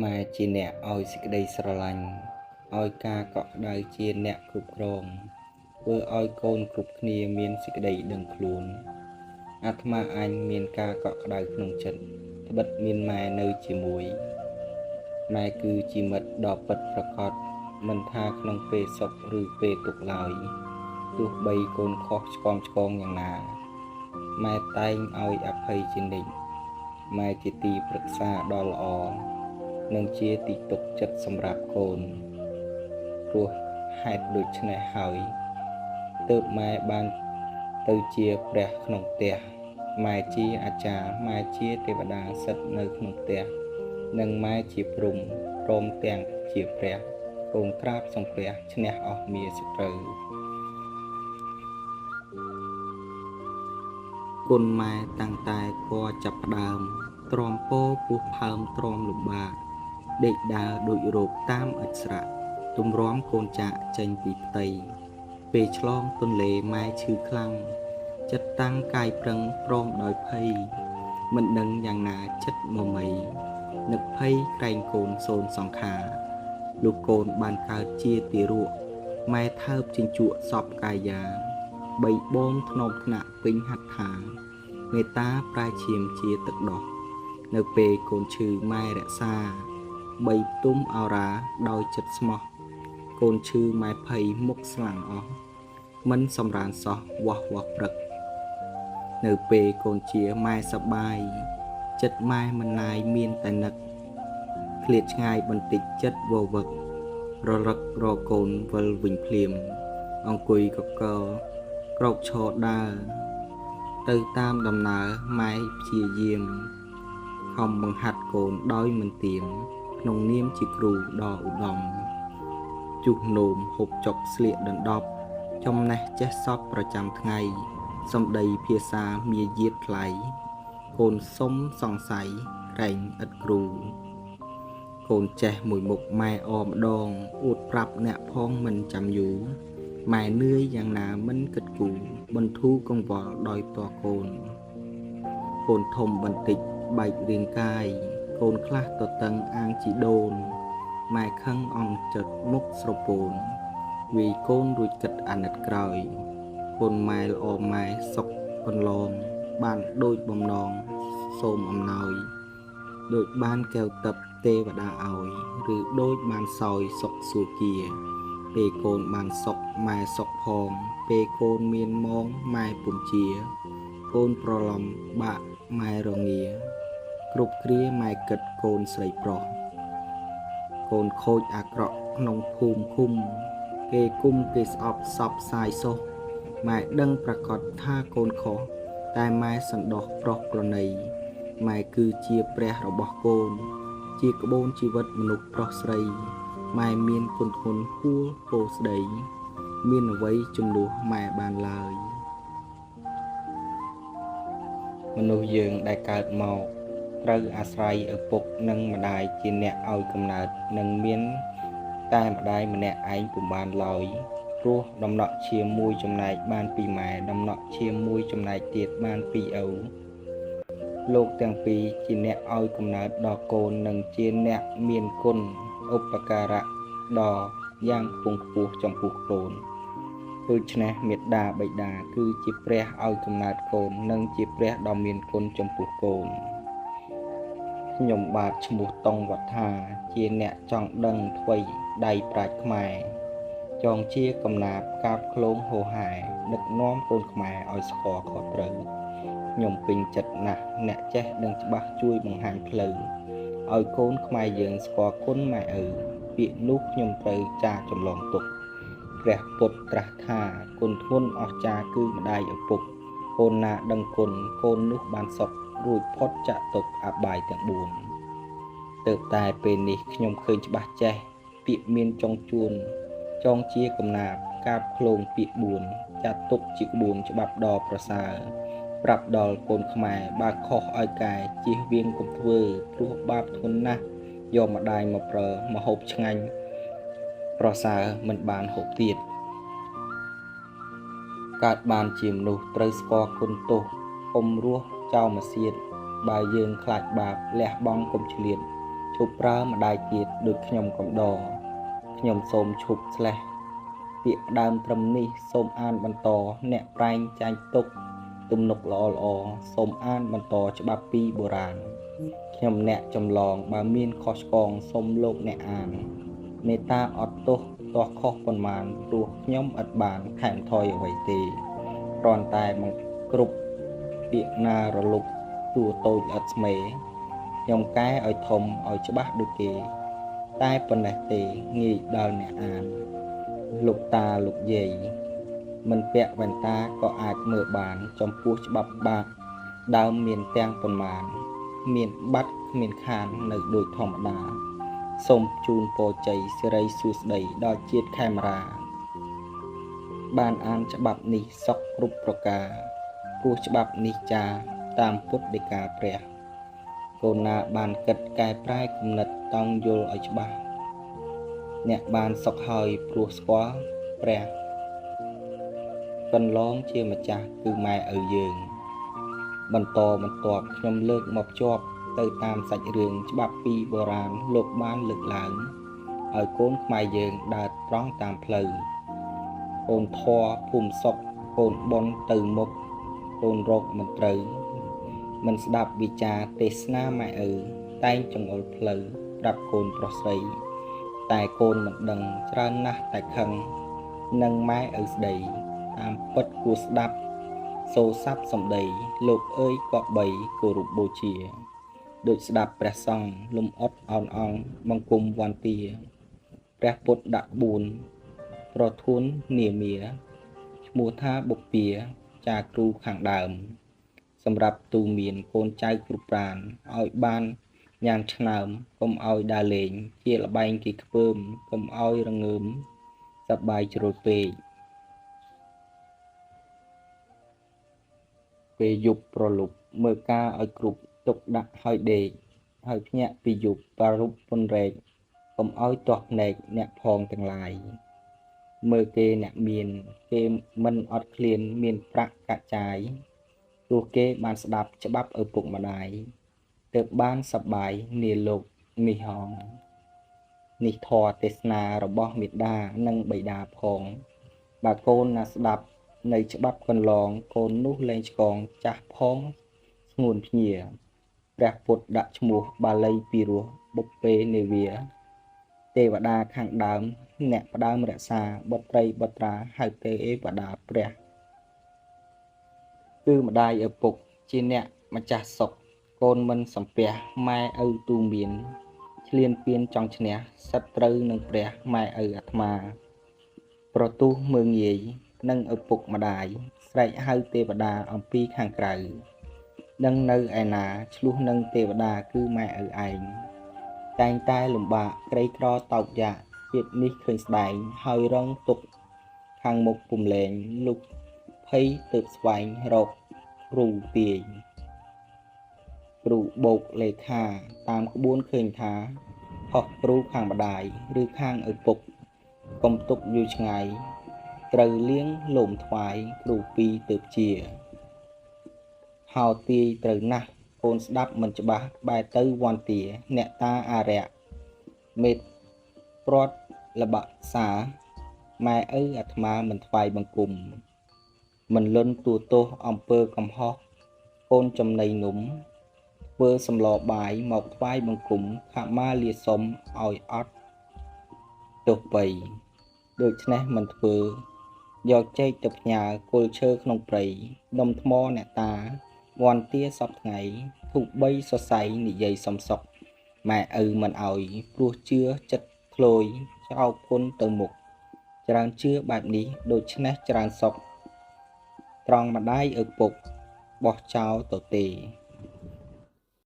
ម៉ែជាអ្នកឲ្យសេចក្តីស្រឡាញ់ឲ្យការកក់ក្ដៅជាអ្នកគ្រប់គ្រងធ្វើឲ្យកូនគ្រប់គ្នាមានសេចក្តីដឹងខ្លួនអាត្មាអញមានការកក់ក្ដៅក្នុងចិត្តត្បិតមានម៉ែនៅជាមួយម៉ែគឺជាមិត្តដ៏ពិតប្រាកដមិនថាក្នុងពេលសុខឬពេលទុក្ខឡើយទោះបីកូនខុសឆ្គងយ៉ាងណាម៉ែតែងឲ្យអភ័យជានិច្ចម៉ែជាទីប្រឹក្សាដ៏ល្អនិងជាទីទុកចិត្តសម្រាប់កូនព្រោះហេតុដូច្នេះហើយទើបម៉ែបានទៅជាព្រះក្នុងផ្ទះម៉ែជាអាចារ្យម៉ែជាទេវតាសិទ្ធនៅក្នុងផ្ទះនិងម៉ែជាព្រំព្រមទាំងជាព្រះកូនក្រាបសំពះឈ្នះអស់មារសត្រូវគុណម៉ែតាំងតែគួរចាប់ផ្ដើមទ្រាំពោពោះផើមទ្រាំលំបាកដេកដើរដូចរោគតាមឥតស្រៈទម្រាំកូនចាក់ចេញពីផ្ទៃពេលឆ្លងទន្លេម៉ែឈឺខ្លាំងចិត្តតាំងកាយប្រឹងព្រមដោយភ័យមិនដឹងយ៉ាងណាចិត្តមមៃនឹកភ័យក្រែងកូនសូនសង្ខារលោកកូនបានកើតជាទារកម៉ែថើបជញ្ជក់សពកាយាបីបងធ្នមថ្នាក់ពេញហត្ថាមេត្តាប្រែឈាមជាទឹកដោះនៅពេលកូនឈឺម៉ែរក្សាបីផ្ទុំអរ៉ាដោយចិត្តស្មោះកូនឈឺម៉ែភ័យមុខស្លាំងអស់មិនសម្រានសោះវាស់ព្រឹកនៅពេលកូនជាម៉ែសប្បាយចិត្តម៉ែមិនណាយមានតែនឹកឃ្លាតឆ្ងាយបន្តិចចិត្តវវឹករលឹករកកូនវិលវិញភ្លាមអង្គុយកកក្រោកឈរដើរទៅតាមដំណើរម៉ែព្យាយាមខំបង្ហាត់កូនដោយមិនទៀមក្នុងនាមជាគ្រូដ៏ឧត្តមជុះនោមហូបចុកស្លៀកដណ្ដប់ចំណេះចេះសពប្រចាំថ្ងៃសំដីភាសាមាយាទថ្លៃកូនសុំសង្ស័យក្រែងឥតគ្រូកូនចេះមួយមុខម៉ែអម្ដងអួតប្រាប់អ្នកផងមិនចាំយូរម៉ែនឿយយ៉ាងណាមិនគិតគូរបន្ធូរកង្វល់ដោយផ្ទាល់កូនធំបន្តិចបែករាងកាយកូនខ្លះតតឹងអាងជីដូនម៉ែខឹងអន់ចិត្តមុខស្រពោនវាយកូនរួចគិតអាណិតក្រោយកូនម៉ែល្អម៉ែសុខបន្លងបានដូចបំណងសូមអំណោយដូចបានកែវទឹកទេវតាឲ្យឬដូចបានសោយសុខសួគ៌ពេលកូនបានសុខម៉ែសុខផងពេលកូនមានម៉ងម៉ែពុំជាកូនប្រឡំបាក់ម៉ែរងាគ្រប់គ្រាម៉ែគិតកូនស្រីប្រុសកូនខូចអាក្រក់ក្នុងភូមិឃុំគេគុំគេស្អប់សពសាយសោះម៉ែដឹងប្រកាសថាកូនខុសតែម៉ែសន្តោសប្រុសប្រណីម៉ែគឺជាព្រះរបស់កូនជាក្បូនជីវិតមនុស្សប្រុសស្រីម៉ែមានគុណធម៌ហួរពោស្ដីមានអ្វីជំនួសម៉ែបានឡើយមនុស្សយើងដែលកើតមកត្រូវអាស្រ័យឪពុកនិងម្ដាយជាអ្នកឲ្យកំណើតនិងមានតែម្ដាយម្នាក់ឯងពុំបានឡើយព្រោះដំណក់ឈាមមួយចំណែកបានពីម៉ែដំណក់ឈាមមួយចំណែកទៀតបានពីឪលោកទាំងពីរជាអ្នកឲ្យកំណើតដល់កូននិងជាអ្នកមានគុណឧបការៈដ៏យ៉ាងខ្ពង់ខ្ពស់ចំពោះកូនដូច្នេះមេត្តាបិតាគឺជាព្រះឲ្យកំណើតកូននិងជាព្រះដ៏មានគុណចំពោះកូនខ្ញុំបាទឈ្មោះតុងវត្ថាជាអ្នកចង់ដឹងថ្វីដៃប្រាជ្ញខ្មែរចងជាកំណាព្យកាបឃ្លោងហោហែដឹកនាំកូនខ្មែរឲ្យស្គាល់ខុសត្រូវខ្ញុំពេញចិត្តណាស់អ្នកចេះដឹងច្បាស់ជួយបង្ហាញផ្លូវឲ្យកូនខ្មែរយើងស្គាល់គុណម៉ែឪពាក្យនោះខ្ញុំត្រូវចាចម្លងទុកព្រះពុទ្ធត្រាស់ថាគុណធ្ងន់អស្ចារ្យគឺម្ដាយឪពុកកូនណាដឹងគុណកូននោះបានសុខរួចផុតចាក់ទុក្ខអបាយទាំង4ទើបតែពេលនេះខ្ញុំឃើញច្បាស់ចេះពាក្យមានចុងជួនចងជាកំណាព្យកាបឃ្លោងពាក្យ4ចាត់ទុកជាក្បួនច្បាប់ដ៏ប្រសើរប្រាប់ដល់កូនខ្មែរបើខុសឲ្យកែជៀសវាងកុំធ្វើព្រោះបាបធ្ងន់ណាស់យកម្ដាយមកប្រើមកហូបឆ្ងាញ់ប្រសើរមិនបានហូបទៀតកើតបានជាមនុស្សត្រូវស្គាល់គុណទោសកុំរស់ចោលមកសៀតបើយើងខ្លាចបាបលះបង់កុំឆ្លៀត ឈប់ប្រើម្ដាយទៀតដូចខ្ញុំកំដរខ្ញុំសូមឈប់ស្លេះពាក្យដើមត្រឹមនេះសូមអានបន្តអ្នកប្រែងចាញ់ទុកទំនុកល្អសូមអានបន្តច្បាប់ពីបុរាណខ្ញុំអ្នកចម្លងបើមានខុសឆ្គងសូមលោកអ្នកអានមេត្តាអត់ទោសទោះខុសប៉ុន្មានព្រោះខ្ញុំឥតបានខែមថយអ្វីទេគ្រាន់តែបង្គ្រប់ពាក្យណារលុបតួតូចល្អិតស្មេខ្ញុំកែឲ្យធំឲ្យច្បាស់ដូចគេតែប៉ុណ្ណេះទេងាយដល់អ្នកអានលោកតាលោកយាយមិនពាក់វ៉ែនតាក៏អាចមើលបានចំពោះច្បាប់បាក់ដើមមានទាំងប៉ុន្មានមានបាត់គ្មានខាននៅដូចធម្មតាសូមជូនពរជ័យសិរីសួស្តីដល់ជាតិខេមរាបានអានច្បាប់នេះសុខគ្រប់ប្រការព្រោះច្បាប់នេះចាតាមពុទ្ធដីកាព្រះកូនណាបានគិតកែប្រែគំនិតតង់យល់ឲ្យច្បាស់អ្នកបានសុខហើយព្រោះស្គាល់ព្រះកន្លងជាម្ចាស់គឺម៉ែឪយើងបន្តបន្ទាប់ខ្ញុំលើកមកភ្ជាប់ទៅតាមសាច់រឿងច្បាប់ពីបុរាណលោកបានលើកឡើងឲ្យកូនខ្មែរយើងដើរត្រង់តាមផ្លូវកូនធေါ်ភូមិសុខកូនបនទៅមុខកូនរកមិនត្រូវមិនស្ដាប់វិចារទេសនាម៉ែឪតែងចង្អុលផ្លូវប្រាប់កូនប្រុសស្រីតែកូនមិនដឹងច្រើនណាស់តែខឹងនឹងម៉ែឪស្ដីតាមពិតគួរស្ដាប់សូរស័ព្ទសំដីលោកអើយក៏បីគោរពបូជាដូចស្ដាប់ព្រះសង្ឃលំអត់អោនអង្គបង្គំវន្តាព្រះពុទ្ធដាក់4ប្រធួននាមាឈ្មោះថាបុព្វាចាគ្រូខាងដើមសម្រាប់ទូមានកូនចៅគ្រប់ប្រានឲ្យបានញ៉ាំឆ្នើមកុំឲ្យដើរលេងជាលបែងគេខ្ពើមកុំឲ្យរងើមសប្បាយជ្រុលពេកពេលយប់ប្រលប់មើលការឲ្យគ្រប់ទុកដាក់ឲ្យដេកហើយភ្ញាក់ពីយប់ប្រារព្ធពុនរែកកុំឲ្យទាស់ភ្នែកអ្នកផងទាំងឡាយមើលគេអ្នកមានគេមិនអត់ឃ្លានមានប្រាក់កាក់ចាយព្រោះគេបានស្ដាប់ច្បាប់ឪពុកម្ដាយទើបបានសប្បាយនាលោកនេះហងនេះធម៌ទេសនារបស់មេដានិងបិតាផងបើកូនណាស្ដាប់នៅច្បាប់កន្លងកូននោះលែងឆ្កងចាស់ផងស្ងួនភ្ញាព្រះពុទ្ធដាក់ឈ្មោះបាលីពីរោះបុព្វេនេវាទេវតាខាងដើមអ្នកផ្ដើមរក្សាបុត្រីបុត្រាហៅទេវតាព្រះគឺម្ដាយឪពុកជាអ្នកម្ចាស់សុខកូនមិនសំពះម៉ែឪទូមានឆ្លៀនពៀនចង់ឈ្នះសត្រូវនឹងព្រះម៉ែឪអាត្មាប្រទុះមើងងាយនឹងឪពុកម្ដាយស្រែកហៅទេវតាអំពីខាងក្រៅនឹងនៅឯណាឆ្លោះនឹងទេវតាគឺម៉ែឪឯងតែងតែលំបាកក្រីក្រតោកយ៉ាជាតិនេះឃើញស្ដែងហើយរងទុកខាងមុខពុំលែងលុកភ័យទើបស្វែងរកគ្រូទាយគ្រូបោកលេខាតាមក្បួនឃើញថាហោះគ្រូខាងម្ដាយឬខាងឪពុកកុំទុកយូរឆ្ងាយត្រូវលៀងលោមថ្វាយគ្រូពីរទើបជាហោទាយត្រូវណាស់កូនស្ដាប់មិនច្បាស់បែរទៅវន្តាអ្នកតាអារៈមេតព្រាត់លបាក់សាម៉ែឪអាត្មាមិនថ្វាយបង្គំមិនលន់ទូទោសអំពើកំហុសកូនចំណៃនំធ្វើសម្លបាយមកថ្វាយបង្គំខមាលាសុំឲ្យអត់ទោសបីដូច្នេះមិនធ្វើយកចេកទៅផ្ញើគល់ឈើក្នុងព្រៃដុំថ្មអ្នកតាវន្តាសពថ្ងៃធូប3សរសៃនិយាយសំសុកម៉ែឪមិនឲ្យព្រោះជឿចិត្តធ្លយចោលគុណទៅមុខច្រើនជឿបែបនេះដូច្នេះច្រើនសុខត្រង់ម្ដាយឪពុកបោះចោលទៅទេ